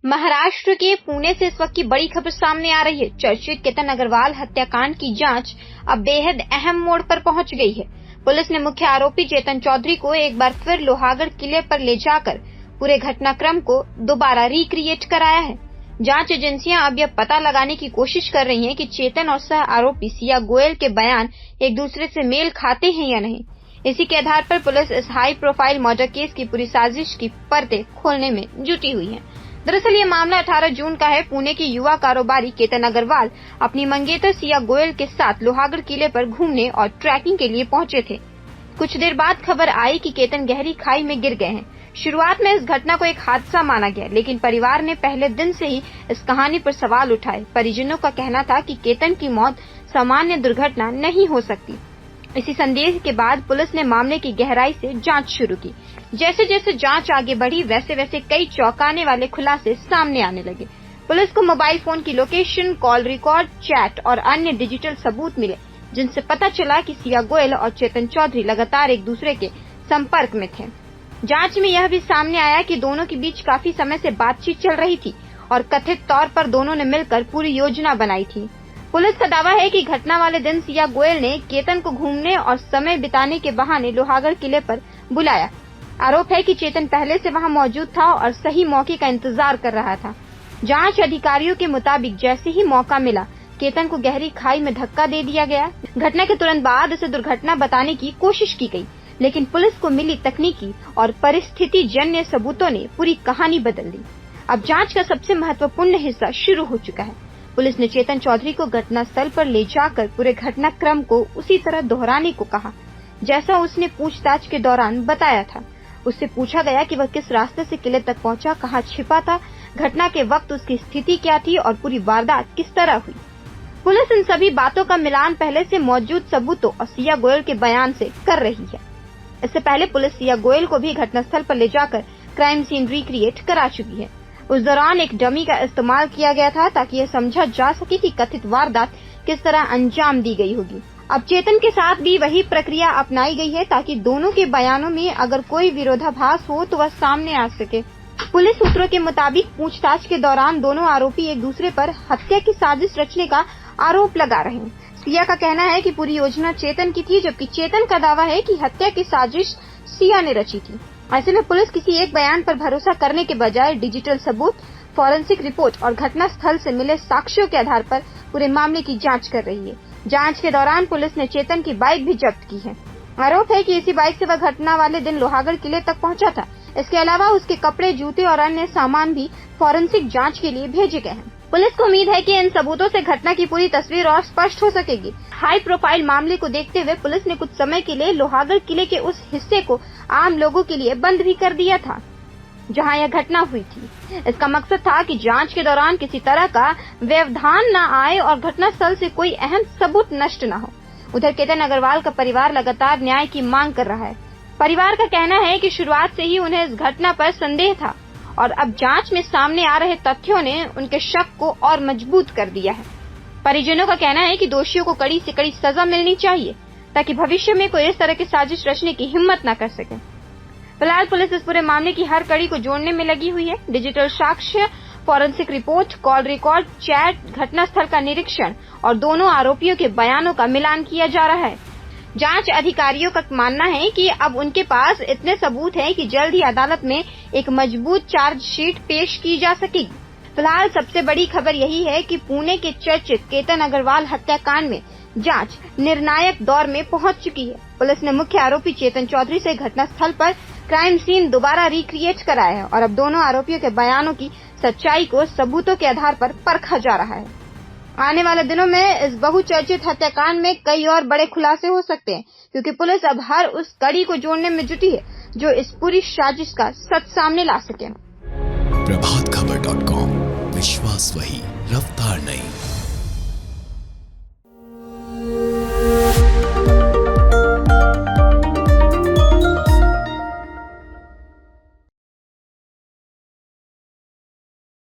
महाराष्ट्र के पुणे से इस वक्त की बड़ी खबर सामने आ रही है। चर्चित केतन अग्रवाल हत्याकांड की जांच अब बेहद अहम मोड़ पर पहुंच गई है। पुलिस ने मुख्य आरोपी चेतन चौधरी को एक बार फिर लोहागढ़ किले पर ले जाकर पूरे घटनाक्रम को दोबारा रिक्रिएट कराया है। जांच एजेंसियां अब यह पता लगाने की कोशिश कर रही हैं कि चेतन और सह आरोपी सिया गोयल के बयान एक दूसरे से मेल खाते हैं या नहीं। इसी के आधार पर पुलिस इस हाई प्रोफाइल मर्डर केस की पूरी साजिश की परतें खोलने में जुटी हुई है। दरअसल ये मामला 18 जून का है। पुणे के युवा कारोबारी केतन अग्रवाल अपनी मंगेतर सिया गोयल के साथ लोहागढ़ किले पर घूमने और ट्रैकिंग के लिए पहुंचे थे। कुछ देर बाद खबर आई कि केतन गहरी खाई में गिर गए हैं। शुरुआत में इस घटना को एक हादसा माना गया, लेकिन परिवार ने पहले दिन से ही इस कहानी पर सवाल उठाए। परिजनों का कहना था कि केतन की मौत सामान्य दुर्घटना नहीं हो सकती। इसी संदेह के बाद पुलिस ने मामले की गहराई से जांच शुरू की। जैसे जैसे जांच आगे बढ़ी, वैसे वैसे कई चौंकाने वाले खुलासे सामने आने लगे। पुलिस को मोबाइल फोन की लोकेशन, कॉल रिकॉर्ड, चैट और अन्य डिजिटल सबूत मिले, जिनसे पता चला कि सिया गोयल और चेतन चौधरी लगातार एक दूसरे के संपर्क में थे। जांच में यह भी सामने आया कि दोनों के बीच काफी समय से बातचीत चल रही थी और कथित तौर पर दोनों ने मिलकर पूरी योजना बनाई थी। पुलिस का दावा है कि घटना वाले दिन सिया गोयल ने केतन को घूमने और समय बिताने के बहाने लोहागढ़ किले पर बुलाया। आरोप है कि चेतन पहले से वहां मौजूद था और सही मौके का इंतजार कर रहा था। जांच अधिकारियों के मुताबिक जैसे ही मौका मिला, केतन को गहरी खाई में धक्का दे दिया गया। घटना के तुरंत बाद इसे दुर्घटना बताने की कोशिश की गई, लेकिन पुलिस को मिली तकनीकी और परिस्थिति जन्य सबूतों ने पूरी कहानी बदल दी। अब जांच का सबसे महत्वपूर्ण हिस्सा शुरू हो चुका है। पुलिस ने चेतन चौधरी को घटनास्थल पर ले जाकर पूरे घटनाक्रम को उसी तरह दोहराने को कहा, जैसा उसने पूछताछ के दौरान बताया था। उससे पूछा गया कि वह किस रास्ते से किले तक पहुंचा, कहां छिपा था, घटना के वक्त उसकी स्थिति क्या थी और पूरी वारदात किस तरह हुई। पुलिस इन सभी बातों का मिलान पहले से मौजूद सबूतों और सिया गोयल के बयान से कर रही है। इससे पहले पुलिस सिया गोयल को भी घटनास्थल पर ले जाकर क्राइम सीन रिक्रिएट करा चुकी है। उस दौरान एक डमी का इस्तेमाल किया गया था ताकि यह समझा जा सके कि कथित वारदात किस तरह अंजाम दी गई होगी। अब चेतन के साथ भी वही प्रक्रिया अपनाई गई है ताकि दोनों के बयानों में अगर कोई विरोधाभास हो तो वह सामने आ सके। पुलिस सूत्रों के मुताबिक पूछताछ के दौरान दोनों आरोपी एक दूसरे पर हत्या की साजिश रचने का आरोप लगा रहे हैं। सिया का कहना है कि पूरी योजना चेतन की थी, जबकि चेतन का दावा है कि हत्या की साजिश सिया ने रची थी। ऐसे में पुलिस किसी एक बयान पर भरोसा करने के बजाय डिजिटल सबूत, फॉरेंसिक रिपोर्ट और घटना स्थल से मिले साक्ष्यों के आधार पर पूरे मामले की जांच कर रही है। जांच के दौरान पुलिस ने चेतन की बाइक भी जब्त की है। आरोप है कि इसी बाइक से वह घटना वाले दिन लोहागढ़ किले तक पहुंचा था। इसके अलावा उसके कपड़े, जूते और अन्य सामान भी फॉरेंसिक जांच के लिए भेजे गए हैं। पुलिस को उम्मीद है कि इन सबूतों से घटना की पूरी तस्वीर और स्पष्ट हो सकेगी। हाई प्रोफाइल मामले को देखते हुए पुलिस ने कुछ समय के लिए लोहागढ़ किले के उस हिस्से को आम लोगों के लिए बंद भी कर दिया था जहां यह घटना हुई थी। इसका मकसद था कि जांच के दौरान किसी तरह का व्यवधान न आए और घटनास्थल से कोई अहम सबूत नष्ट न हो। उधर केतन अग्रवाल का परिवार लगातार न्याय की मांग कर रहा है। परिवार का कहना है कि शुरुआत से ही उन्हें इस घटना पर संदेह था और अब जांच में सामने आ रहे तथ्यों ने उनके शक को और मजबूत कर दिया है। परिजनों का कहना है कि दोषियों को कड़ी से कड़ी सजा मिलनी चाहिए ताकि भविष्य में कोई इस तरह की साजिश रचने की हिम्मत न कर सके। फिलहाल पुलिस इस पूरे मामले की हर कड़ी को जोड़ने में लगी हुई है। डिजिटल साक्ष्य, forensic report, call record, chat, घटनास्थल का निरीक्षण और दोनों आरोपियों के बयानों का मिलान किया जा रहा है। जांच अधिकारियों का मानना है कि अब उनके पास इतने सबूत हैं कि जल्द ही अदालत में एक मजबूत चार्जशीट पेश की जा सकेगी। फिलहाल सबसे बड़ी खबर यही है कि पुणे के चर्चित केतन अग्रवाल हत्याकांड में जांच निर्णायक दौर में पहुंच चुकी है। पुलिस ने मुख्य आरोपी चेतन चौधरी से घटनास्थल पर क्राइम सीन दोबारा रिक्रिएट कराया है और अब दोनों आरोपियों के बयानों की सच्चाई को सबूतों के आधार पर परखा जा रहा है। आने वाले दिनों में इस बहुचर्चित हत्याकांड में कई और बड़े खुलासे हो सकते हैं, क्योंकि पुलिस अब हर उस कड़ी को जोड़ने में जुटी है जो इस पूरी साजिश का सच सामने ला सके। प्रभातखबर.com, विश्वास वही, रफ्तार नहीं।